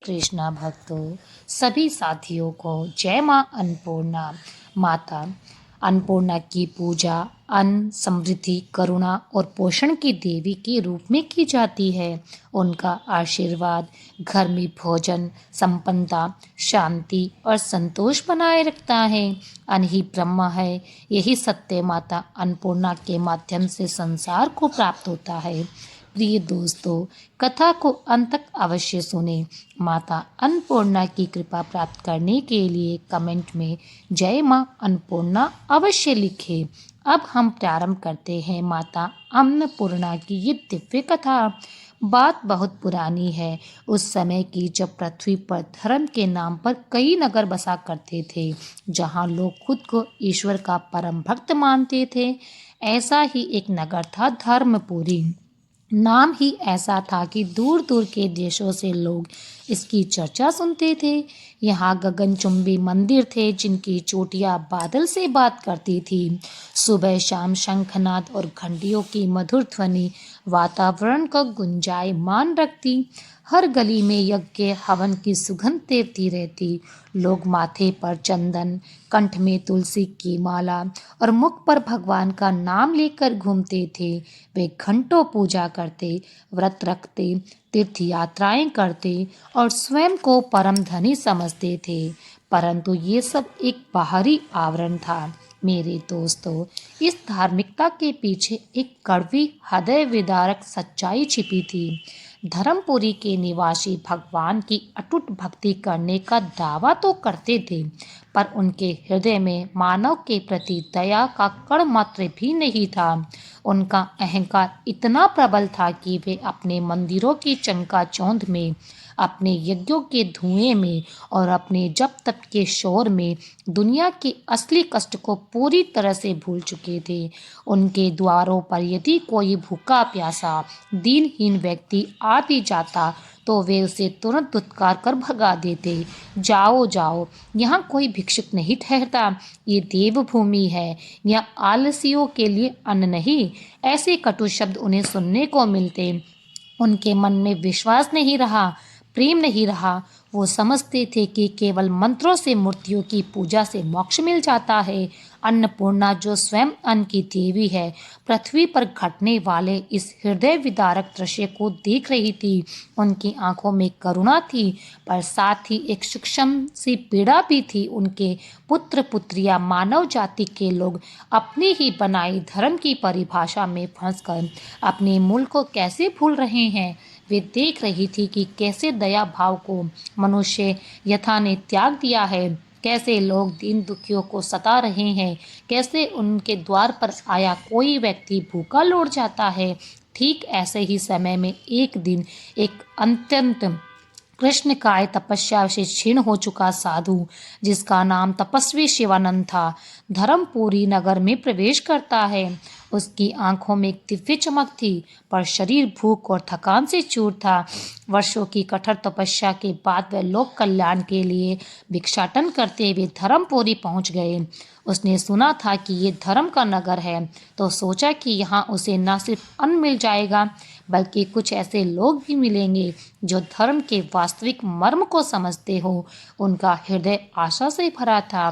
कृष्णा भक्तों, सभी साथियों को जय माँ अन्नपूर्णा। माता अन्नपूर्णा की पूजा अन्न, समृद्धि, करुणा और पोषण की देवी के रूप में की जाती है। उनका आशीर्वाद घर में भोजन, संपन्नता, शांति और संतोष बनाए रखता है। अन्न ही ब्रह्म है, यही सत्य माता अन्नपूर्णा के माध्यम से संसार को प्राप्त होता है। प्रिय दोस्तों, कथा को अंत तक अवश्य सुने। माता अन्नपूर्णा की कृपा प्राप्त करने के लिए कमेंट में जय मां अन्नपूर्णा अवश्य लिखें। अब हम प्रारंभ करते हैं माता अन्नपूर्णा की ये दिव्य कथा। बात बहुत पुरानी है, उस समय की जब पृथ्वी पर धर्म के नाम पर कई नगर बसा करते थे, जहां लोग खुद को ईश्वर का परम भक्त मानते थे। ऐसा ही एक नगर था धर्मपुरी। नाम ही ऐसा था कि दूर दूर के देशों से लोग इसकी चर्चा सुनते थे। यहाँ गगनचुंबी मंदिर थे जिनकी चोटियाँ बादल से बात करती थी। सुबह शाम शंखनाद और घंटियों की मधुर ध्वनि वातावरण को गुंजायमान रखती। हर गली में यज्ञ हवन की सुगंध तैरती रहती। लोग माथे पर चंदन, कंठ में तुलसी की माला और मुख पर भगवान का नाम लेकर घूमते थे। वे घंटों पूजा करते, व्रत रखते, तीर्थ यात्राएं करते और स्वयं को परम धनी समझते थे। परंतु ये सब एक बाहरी आवरण था। मेरे दोस्तों, इस धार्मिकता के पीछे एक कड़वी हृदय विदारक सच्चाई छिपी थी। धर्मपुरी के निवासी भगवान की अटूट भक्ति करने का दावा तो करते थे, पर उनके हृदय में मानव के प्रति दया का कण मात्र भी नहीं था। उनका अहंकार इतना प्रबल था कि वे अपने मंदिरों की चंकाचौंध में, अपने यज्ञों के धुएं में और अपने जप तप के शोर में दुनिया के असली कष्ट को पूरी तरह से भूल चुके थे। उनके द्वारों पर यदि कोई भूखा प्यासा दीनहीन व्यक्ति आ भी जाता तो वे उसे तुरंत धुतकार कर भगा देते। जाओ जाओ, यहाँ कोई भिक्षुक नहीं ठहरता, ये देवभूमि है, यह आलसियों के लिए अन्न नहीं। ऐसे कटु शब्द उन्हें सुनने को मिलते। उनके मन में विश्वास नहीं रहा, प्रेम नहीं रहा। वो समझते थे कि केवल मंत्रों से, मूर्तियों की पूजा से मोक्ष मिल जाता है। अन्नपूर्णा जो स्वयं अन्न की देवी है, पृथ्वी पर घटने वाले इस हृदय विदारक दृश्य को देख रही थी। उनकी आंखों में करुणा थी, पर साथ ही एक सूक्ष्म सी पीड़ा भी थी। उनके पुत्र पुत्रियां, मानव जाति के लोग अपनी ही बनाई धर्म की परिभाषा में फंसकर अपने मूल को कैसे भूल रहे हैं। वे देख रही थी कि कैसे दया भाव को मनुष्य यथा ने त्याग दिया है, कैसे लोग दीन दुखियों को सता रहे हैं, कैसे उनके द्वार पर आया कोई व्यक्ति भूखा लौट जाता है। ठीक ऐसे ही समय में एक दिन एक अत्यंत कृष्णकाय तपस्या से क्षीण हो चुका साधु, जिसका नाम तपस्वी शिवानंद था, धर्मपुरी नगर में प्रवेश करता है। उसकी आंखों में एक दिव्य चमक थी, पर शरीर भूख और थकान से चूर था। वर्षों की कठोर तपस्या के बाद वह लोक कल्याण के लिए भिक्षाटन करते हुए धर्मपुरी पहुंच गए। उसने सुना था कि ये धर्म का नगर है, तो सोचा कि यहाँ उसे न सिर्फ अन्न मिल जाएगा, बल्कि कुछ ऐसे लोग भी मिलेंगे जो धर्म के वास्तविक मर्म को समझते हो। उनका हृदय आशा से भरा था।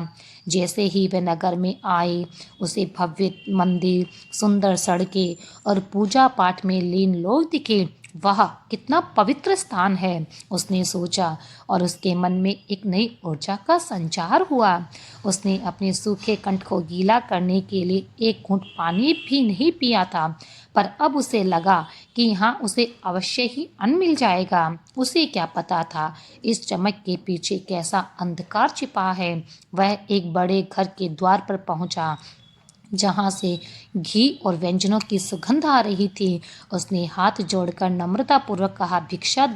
जैसे ही वे नगर में आए, उसे भव्य मंदिर, सुंदर सड़कें और पूजा पाठ में लीन लोग दिखे। वाह, कितना पवित्र स्थान है, उसने सोचा, और उसके मन में एक नई ऊर्जा का संचार हुआ। उसने अपने सूखे कंठ को गीला करने के लिए एक घूंट पानी भी नहीं पिया था, पर अब उसे लगा कि यहाँ उसे अवश्य ही अन्न मिल जाएगा। उसे क्या पता था इस चमक के पीछे कैसा अंधकार छिपा है। वह एक बड़े घर के द्वार पर पहुंचा, जहाँ से घी और व्यंजनों की सुगंध आ रही थी। उसने हाथ जोड़कर नम्रतापूर्वक कहा, भिक्षा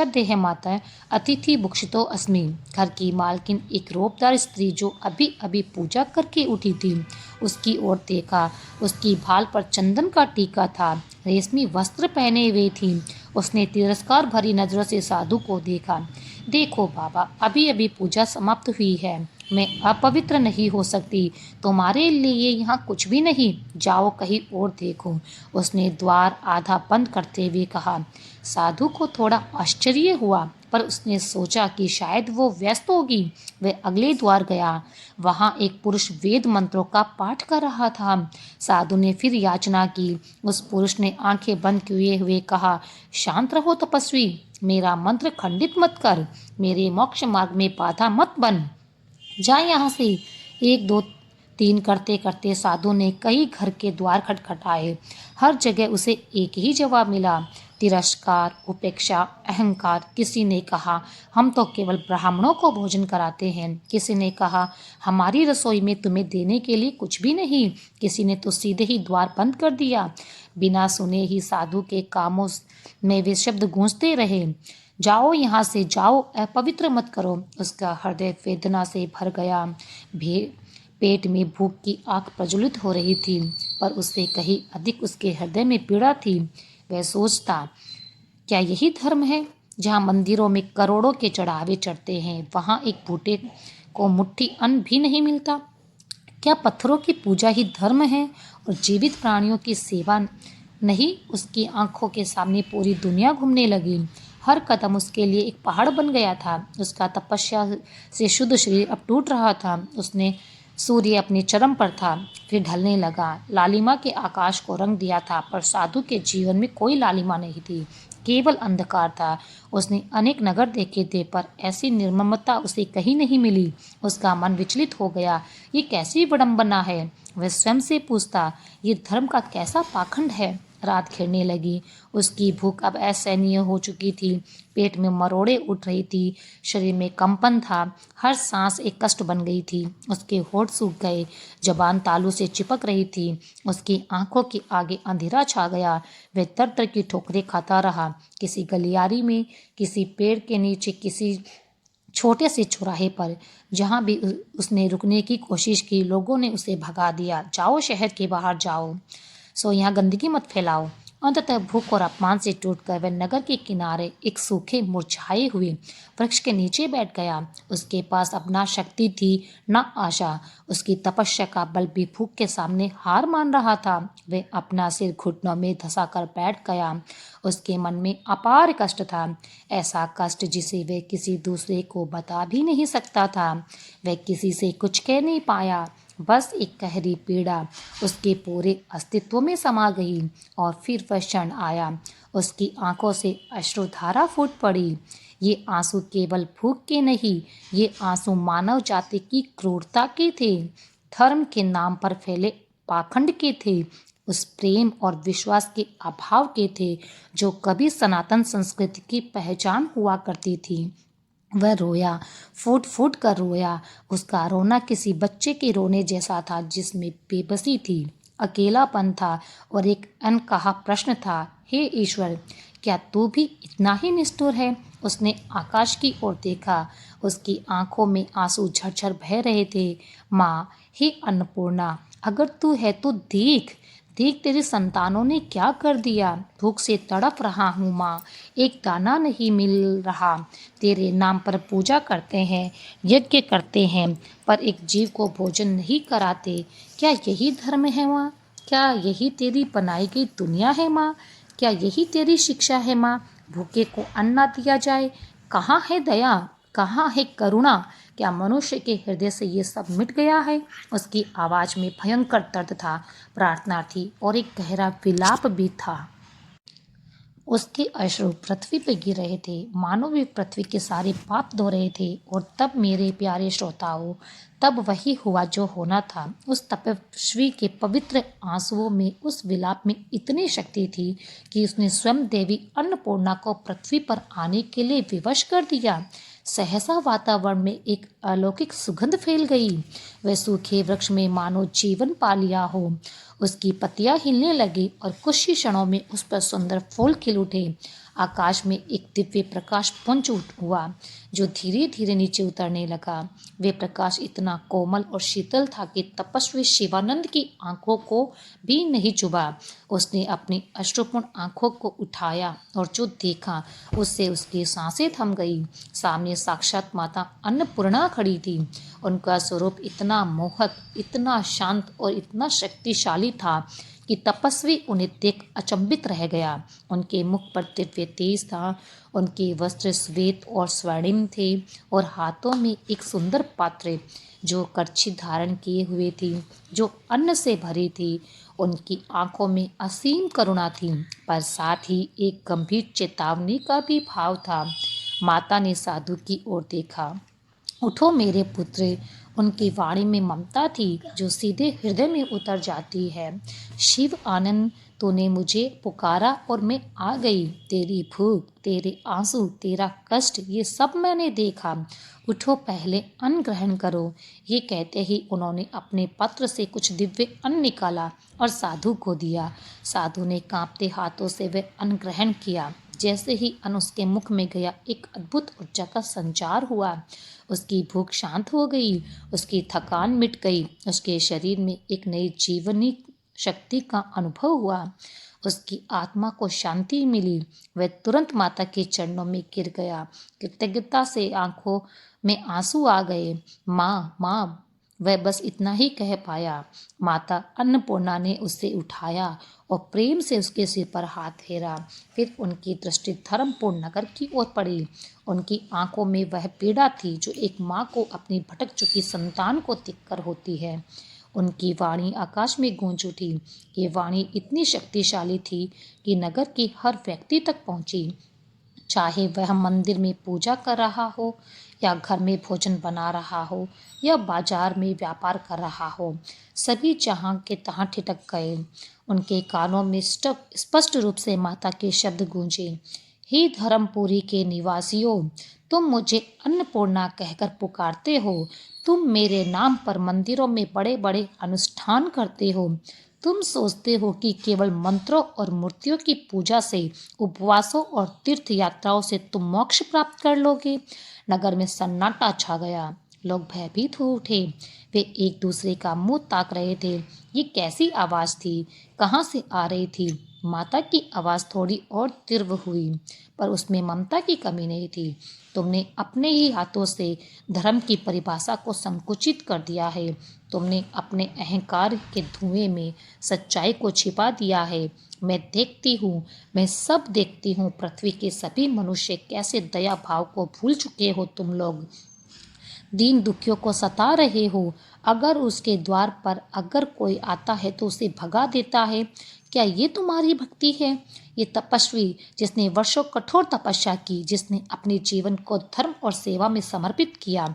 दे है माता, अतिथि भुक्षितो अस्मि। घर की मालकिन, एक रूपदार स्त्री जो अभी अभी पूजा करके उठी थी, उसकी ओर देखा। उसकी भाल पर चंदन का टीका था, रेशमी वस्त्र पहने हुए थी। उसने तिरस्कार भरी नजरों से साधु को देखा। देखो बाबा, अभी अभी पूजा समाप्त हुई है, मैं अपवित्र नहीं हो सकती। तुम्हारे लिए यहाँ कुछ भी नहीं, जाओ कहीं और देखो। उसने द्वार आधा बंद करते हुए कहा। साधु को थोड़ा आश्चर्य हुआ, पर उसने सोचा कि शायद वो व्यस्त होगी। वह अगले द्वार गया। वहाँ एक पुरुष वेद मंत्रों का पाठ कर रहा था। साधु ने फिर याचना की। उस पुरुष ने आंखें बंद किए हुए कहा, शांत रहो तपस्वी, मेरा मंत्र खंडित मत कर, मेरे मोक्ष मार्ग में बाधा मत बन, जा यहाँ से। एक दो तीन करते करते साधु ने कई घर के द्वार खटखटाए। हर जगह उसे एक ही जवाब मिला, तिरस्कार, उपेक्षा, अहंकार। किसी ने कहा, हम तो केवल ब्राह्मणों को भोजन कराते हैं। किसी ने कहा, हमारी रसोई में तुम्हें देने के लिए कुछ भी नहीं। किसी ने तो सीधे ही द्वार बंद कर दिया। बिना सुने ही साधु के कानों में वे शब्द गूंजते रहे, जाओ यहाँ से, जाओ, अपवित्र मत करो। उसका हृदय वेदना से भर गया। पेट में भूख की आग प्रज्वलित हो रही थी, पर उससे कहीं अधिक उसके हृदय में पीड़ा थी। वह सोचता, क्या यही धर्म है? जहाँ मंदिरों में करोड़ों के चढ़ावे चढ़ते हैं, वहाँ एक बूटे को मुट्ठी अन्न भी नहीं मिलता। क्या पत्थरों की पूजा ही धर्म है और जीवित प्राणियों की सेवा नहीं? उसकी आंखों के सामने पूरी दुनिया घूमने लगी। हर कदम उसके लिए एक पहाड़ बन गया था। उसका तपस्या से शुद्ध शरीर अब टूट रहा था। उसने सूर्य अपने चरम पर था, फिर ढलने लगा। लालिमा के आकाश को रंग दिया था, पर साधु के जीवन में कोई लालिमा नहीं थी, केवल अंधकार था। उसने अनेक नगर देखे थे, पर ऐसी निर्ममता उसे कहीं नहीं मिली। उसका मन विचलित हो गया। ये कैसी विडंबना है? वह स्वयं से पूछता, ये धर्म का कैसा पाखंड है? रात घिरने लगी। उसकी भूख अब असहनीय हो चुकी थी। पेट में मरोड़े उठ रही थी, शरीर में कंपन था, हर सांस एक कष्ट बन गई थी। उसके होठ सूख गए, जबान तालू से चिपक रही थी। उसकी आंखों के आगे अंधेरा छा गया। वह तर तर की ठोकरें खाता रहा, किसी गलियारी में, किसी पेड़ के नीचे, किसी छोटे से चौराहे पर। जहाँ भी उसने रुकने की कोशिश की, लोगों ने उसे भगा दिया, जाओ, शहर के बाहर जाओ, सो यहाँ गंदगी मत फैलाओ। अंततः भूख और अपमान से टूटकर वह नगर के किनारे एक सूखे मुरझाए हुए वृक्ष के नीचे बैठ गया। उसके पास अब ना शक्ति थी, न आशा। उसकी तपस्या का बल भी भूख के सामने हार मान रहा था। वह अपना सिर घुटनों में धंसाकर बैठ गया। उसके मन में अपार कष्ट था, ऐसा कष्ट जिसे वह किसी दूसरे को बता भी नहीं सकता था। वह किसी से कुछ कह नहीं पाया, बस एक गहरी पीड़ा उसके पूरे अस्तित्व में समा गई। और फिर वह क्षण आया, उसकी आंखों से अश्रुधारा फूट पड़ी। ये आंसू केवल भूख के नहीं, ये आंसू मानव जाति की क्रूरता के थे, धर्म के नाम पर फैले पाखंड के थे, उस प्रेम और विश्वास के अभाव के थे जो कभी सनातन संस्कृति की पहचान हुआ करती थी। वह रोया, फूट फूट कर रोया। उसका रोना किसी बच्चे के रोने जैसा था, जिसमें बेबसी थी, अकेलापन था और एक अनकहा प्रश्न था, हे ईश्वर, क्या तू भी इतना ही निष्ठुर है? उसने आकाश की ओर देखा। उसकी आंखों में आंसू झरझर बह रहे थे। माँ, हे अन्नपूर्णा, अगर तू है तो देख, देख तेरे संतानों ने क्या कर दिया। भूख से तड़प रहा हूँ माँ, एक दाना नहीं मिल रहा। तेरे नाम पर पूजा करते हैं, यज्ञ करते हैं, पर एक जीव को भोजन नहीं कराते। क्या यही धर्म है माँ? क्या यही तेरी बनाई गई दुनिया है माँ? क्या यही तेरी शिक्षा है माँ? भूखे को अन्न ना दिया जाए। कहाँ है दया, कहाँ है करुणा? क्या मनुष्य के हृदय से ये सब मिट गया है? उसकी आवाज़ में भयंकर दर्द था, प्रार्थना थी और एक गहरा विलाप भी था। उसके अश्रु पृथ्वी पर गिर रहे थे, मानो वे पृथ्वी के सारे पाप धो रहे थे। और तब मेरे प्यारे श्रोताओं, तब वही हुआ जो होना था। उस तपस्वी के पवित्र आंसुओं में, उस विलाप में इतनी शक्ति थी कि उसने स्वयं देवी अन्नपूर्णा को पृथ्वी पर आने के लिए विवश कर दिया। सहसा वातावरण में एक अलौकिक सुगंध फैल गई। वह सूखे वृक्ष में मानो जीवन पा लिया हो। उसकी पत्तियां हिलने लगी और कुछ ही क्षणों में उस पर सुंदर फूल खिल उठे। आकाश में एक दिव्य प्रकाश पुंज हुआ जो धीरे धीरे नीचे उतरने लगा। वे प्रकाश इतना कोमल और शीतल था कि तपस्वी शिवानंद की आंखों को भी नहीं चुभा। उसने अपनी अश्रुपूर्ण आंखों को उठाया और जो देखा उससे उसकी सांसें थम गई। सामने साक्षात माता अन्नपूर्णा खड़ी थी। उनका स्वरूप इतना मोहक, इतना शांत और इतना शक्तिशाली था कि तपस्वी उन्हें देख अचंभित रह गया। उनके मुख पर दिव्य तेज था, उनके वस्त्र श्वेत और स्वर्णिम थे और हाथों में एक सुंदर पात्र जो करछी धारण किए हुए थी, जो अन्न से भरी थी। उनकी आंखों में असीम करुणा थी, पर साथ ही एक गंभीर चेतावनी का भी भाव था। माता ने साधु की ओर देखा। उठो मेरे पुत्र। उनकी वाणी में ममता थी जो सीधे हृदय में उतर जाती है। शिव आनंद, तूने मुझे पुकारा और मैं आ गई। तेरी भूख, तेरे आंसू, तेरा कष्ट, ये सब मैंने देखा। उठो, पहले अन्न ग्रहण करो। ये कहते ही उन्होंने अपने पत्र से कुछ दिव्य अन्न निकाला और साधु को दिया। साधु ने कांपते हाथों से वह अन्न ग्रहण किया। जैसे ही अन्न उसके मुख में गया, एक अद्भुत ऊर्जा का संचार हुआ। उसकी भूख शांत हो गई, उसकी थकान मिट गई, उसके शरीर में एक नई जीवनी शक्ति का अनुभव हुआ। उसकी आत्मा को शांति मिली। वह तुरंत माता के चरणों में गिर गया। कृतज्ञता से आंखों में आंसू आ गए। माँ, माँ, वह बस इतना ही कह पाया। माता अन्नपूर्णा ने उसे उठाया और प्रेम से उसके सिर पर हाथ फेरा। फिर उनकी दृष्टि धर्मपुर नगर की ओर पड़ी। उनकी आंखों में वह पीड़ा थी जो एक माँ को अपनी भटक चुकी संतान को देखकर होती है। उनकी वाणी आकाश में गूंज उठी। ये वाणी इतनी शक्तिशाली थी कि नगर के हर व्यक्ति तक पहुंची। चाहे वह मंदिर में पूजा कर रहा हो, या घर में भोजन बना रहा हो, या बाजार में व्यापार कर रहा हो, सभी जहाँ के तहाँ ठिठक गए। उनके कानों में स्पष्ट रूप से माता के शब्द गूंजे। हे धर्मपुरी के निवासियों, तुम मुझे अन्नपूर्णा कहकर पुकारते हो। तुम मेरे नाम पर मंदिरों में बड़े बड़े अनुष्ठान करते हो। तुम सोचते हो कि केवल मंत्रों और मूर्तियों की पूजा से, उपवासों और तीर्थ यात्राओं से तुम मोक्ष प्राप्त कर लोगे। नगर में सन्नाटा छा गया। लोग भयभीत हो उठे। वे एक दूसरे का मुंह ताक रहे थे। ये कैसी आवाज थी? कहाँ से आ रही थी? माता की आवाज थोड़ी और तीव्र हुई, पर उसमें ममता की कमी नहीं थी। तुमने अपने ही हाथों से धर्म की परिभाषा को संकुचित कर दिया है। तुमने अपने अहंकार के धुएं में सच्चाई को छिपा दिया है। मैं देखती हूँ, मैं सब देखती हूँ। पृथ्वी के सभी मनुष्य कैसे दया भाव को भूल चुके हो तुम लोग। दीन दुखियों को सता रहे हो। अगर उसके द्वार पर अगर कोई आता है तो उसे भगा देता है। क्या ये तुम्हारी भक्ति है? ये तपस्वी जिसने वर्षों कठोर तपस्या की, जिसने अपने जीवन को धर्म और सेवा में समर्पित किया,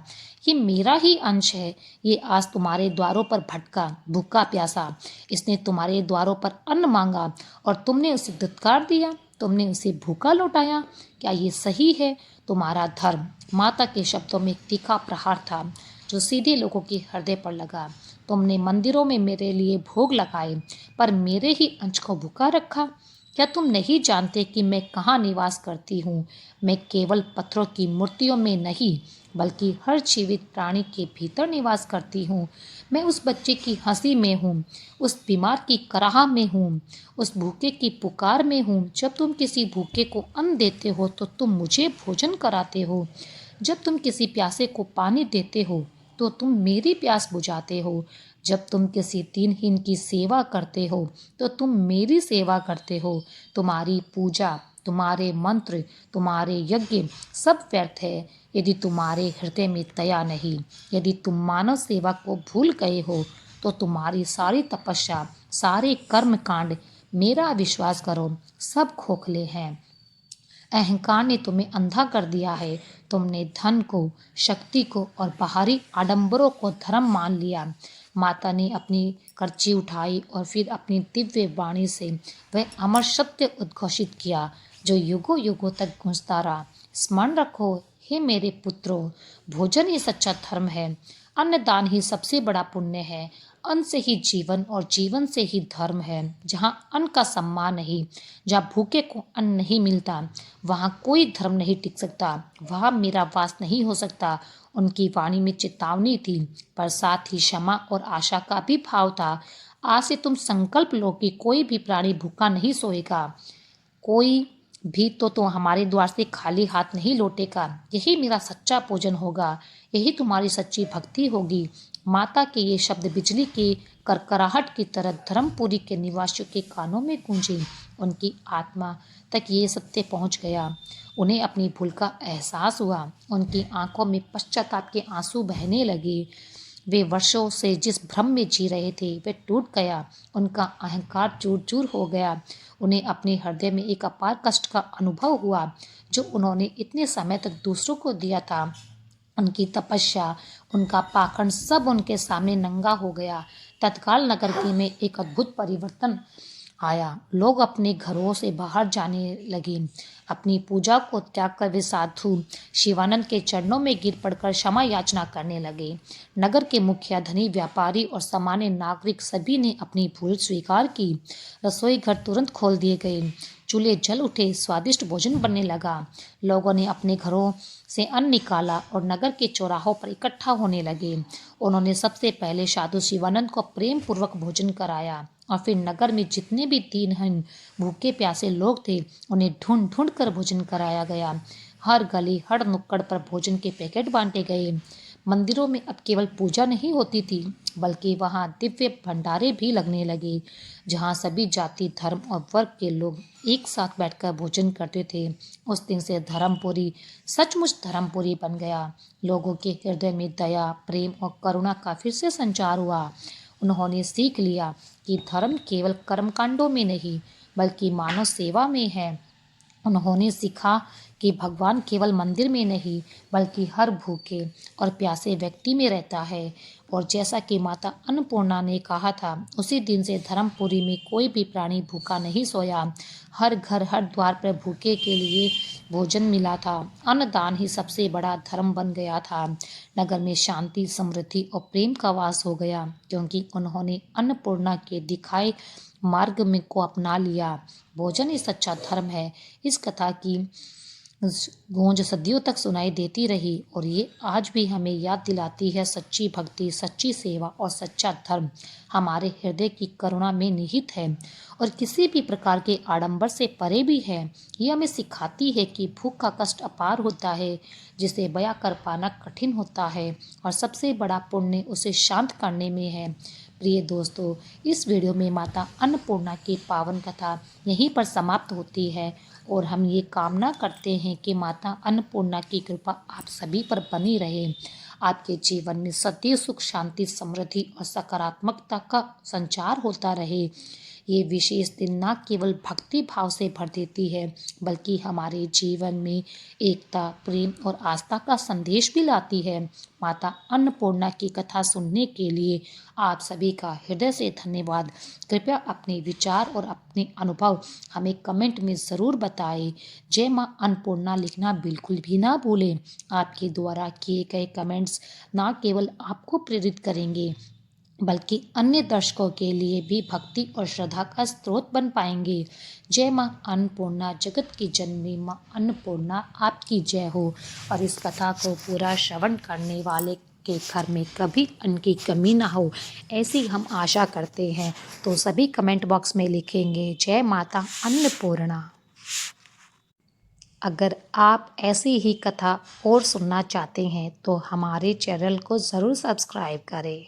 ये मेरा ही अंश है। ये आज तुम्हारे द्वारों पर भटका, भूखा प्यासा। इसने तुम्हारे द्वारों पर अन्न मांगा और तुमने उसे धिक्कार दिया, तुमने उसे भूखा लौटाया। क्या ये सही है तुम्हारा धर्म? माता के शब्दों में एक तीखा प्रहार था जो सीधे लोगों के हृदय पर लगा। तुमने मंदिरों में मेरे लिए भोग लगाए, पर मेरे ही अंश को भूखा रखा। क्या तुम नहीं जानते कि मैं कहाँ निवास करती हूँ? मैं केवल पत्थरों की मूर्तियों में नहीं, बल्कि हर जीवित प्राणी के भीतर निवास करती हूँ। मैं उस बच्चे की हंसी में हूँ, उस बीमार की कराह में हूँ, उस भूखे की पुकार में हूँ। जब तुम किसी भूखे को अन्न देते हो तो तुम मुझे भोजन कराते हो। जब तुम किसी प्यासे को पानी देते हो तो तुम मेरी प्यास बुझाते हो। जब तुम किसी दीनहीन की सेवा करते हो तो तुम मेरी सेवा करते हो। तुम्हारी पूजा, तुम्हारे मंत्र, तुम्हारे यज्ञ सब व्यर्थ है यदि तुम्हारे हृदय में दया नहीं। यदि तुम मानव सेवा को भूल गए हो तो तुम्हारी सारी तपस्या, सारे कर्म कांड, मेरा विश्वास करो, सब खोखले हैं। अहंकार ने तुम्हें अंधा कर दिया है। तुमने धन को, शक्ति को और बाहरी आडंबरों को धर्म मान लिया। माता ने अपनी करची उठाई और फिर अपनी दिव्य वाणी से वह अमर सत्य उद्घोषित किया जो युगों युगों तक गूंजता रहा। स्मरण रखो हे मेरे पुत्रों, भोजन ही सच्चा धर्म है। अन्नदान ही सबसे बड़ा पुण्य है। अन्न से ही जीवन और जीवन से ही धर्म है। जहाँ अन्न का सम्मान नहीं, जहाँ भूखे को अन्न नहीं मिलता, वहाँ कोई धर्म नहीं टिक सकता, वहाँ मेरा वास नहीं हो सकता। उनकी वाणी में चेतावनी थी, पर साथ ही क्षमा और आशा का भी भाव था। आज से तुम संकल्प लो कि कोई भी प्राणी भूखा नहीं सोएगा, कोई भी तो हमारे द्वार से खाली हाथ नहीं लौटेगा। यही मेरा सच्चा पूजन होगा, यही तुम्हारी सच्ची भक्ति होगी। माता के ये शब्द बिजली के करकराहट की तरह धर्मपुरी के निवासियों के कानों में गूंजी। उनकी आत्मा तक ये सत्य पहुंच गया। उन्हें अपनी भूल का एहसास हुआ। उनकी आंखों में पश्चाताप के आंसू बहने लगे। वे वर्षों से जिस भ्रम में जी रहे थे वह टूट गया। उनका अहंकार चूर चूर हो गया। उन्हें अपने हृदय में एक अपार कष्ट का अनुभव हुआ जो उन्होंने इतने समय तक दूसरों को दिया था। उनकी तपस्या, उनका पाखंड सब उनके सामने नंगा हो गया। तत्काल नगर के में एक अद्भुत परिवर्तन आया। लोग अपने घरों से बाहर जाने लगे। अपनी पूजा को त्याग कर वे साधु शिवानंद के चरणों में गिर पड़कर क्षमा याचना करने लगे। नगर के मुखिया, धनी, व्यापारी और सामान्य नागरिक सभी ने अपनी भूल स्वीकार की। रसोई घर तुरंत खोल दिए गए। चूल्हे जल उठे, स्वादिष्ट भोजन बनने लगा। लोगों ने अपने घरों से अन्न निकाला और नगर के चौराहों पर इकट्ठा होने लगे। उन्होंने सबसे पहले साधु शिवानंद को प्रेम पूर्वक भोजन कराया और फिर नगर में जितने भी दीनहीन भूखे प्यासे लोग थे उन्हें ढूंढ ढूंढ कर भोजन कराया गया। हर गली, हर नुक्कड़ पर भोजन के पैकेट बांटे गए। मंदिरों में अब केवल पूजा नहीं होती थी बल्कि वहाँ दिव्य भंडारे भी लगने लगे जहाँ सभी जाति, धर्म और वर्ग के लोग एक साथ बैठकर भोजन करते थे। उस दिन से धर्मपुरी सचमुच धर्मपुरी बन गया। लोगों के हृदय में दया, प्रेम और करुणा का फिर से संचार हुआ। उन्होंने सीख लिया कि धर्म केवल कर्मकांडों में नहीं बल्कि मानव सेवा में है। उन्होंने सीखा कि भगवान केवल मंदिर में नहीं बल्कि हर भूखे और प्यासे व्यक्ति में रहता है। और जैसा कि माता अन्नपूर्णा ने कहा था, उसी दिन से धर्मपुरी में कोई भी प्राणी भूखा नहीं सोया। हर घर, हर द्वार पर भूखे के लिए भोजन मिला था। अन्नदान ही सबसे बड़ा धर्म बन गया था। नगर में शांति, समृद्धि और प्रेम का वास हो गया क्योंकि उन्होंने अन्नपूर्णा के दिखाए मार्ग में को अपना लिया। भोजन ही सच्चा धर्म है। इस कथा की गूंज सदियों तक सुनाई देती रही और ये आज भी हमें याद दिलाती है सच्ची भक्ति, सच्ची सेवा और सच्चा धर्म हमारे हृदय की करुणा में निहित है और किसी भी प्रकार के आडंबर से परे भी है। ये हमें सिखाती है कि भूख का कष्ट अपार होता है जिसे बयां कर पाना कठिन होता है और सबसे बड़ा पुण्य उसे शांत करने में है। प्रिय दोस्तों, इस वीडियो में माता अन्नपूर्णा की पावन कथा यहीं पर समाप्त होती है और हम ये कामना करते हैं कि माता अन्नपूर्णा की कृपा आप सभी पर बनी रहे। आपके जीवन में सदैव सुख, शांति, समृद्धि और सकारात्मकता का संचार होता रहे। ये विशेष दिन न केवल भक्ति भाव से भर देती है बल्कि हमारे जीवन में एकता, प्रेम और आस्था का संदेश भी लाती है। माता अन्नपूर्णा की कथा सुनने के लिए आप सभी का हृदय से धन्यवाद। कृपया अपने विचार और अपने अनुभव हमें कमेंट में ज़रूर बताएं। जय माँ अन्नपूर्णा लिखना बिल्कुल भी ना भूलें। आपके द्वारा किए गए कमेंट्स ना केवल आपको प्रेरित करेंगे बल्कि अन्य दर्शकों के लिए भी भक्ति और श्रद्धा का स्रोत बन पाएंगे। जय माँ अन्नपूर्णा, जगत की जननी माँ अन्नपूर्णा आपकी जय हो। और इस कथा को पूरा श्रवण करने वाले के घर में कभी अन्न की कमी ना हो, ऐसी हम आशा करते हैं। तो सभी कमेंट बॉक्स में लिखेंगे जय माता अन्नपूर्णा। अगर आप ऐसी ही कथा और सुनना चाहते हैं तो हमारे चैनल को ज़रूर सब्सक्राइब करें।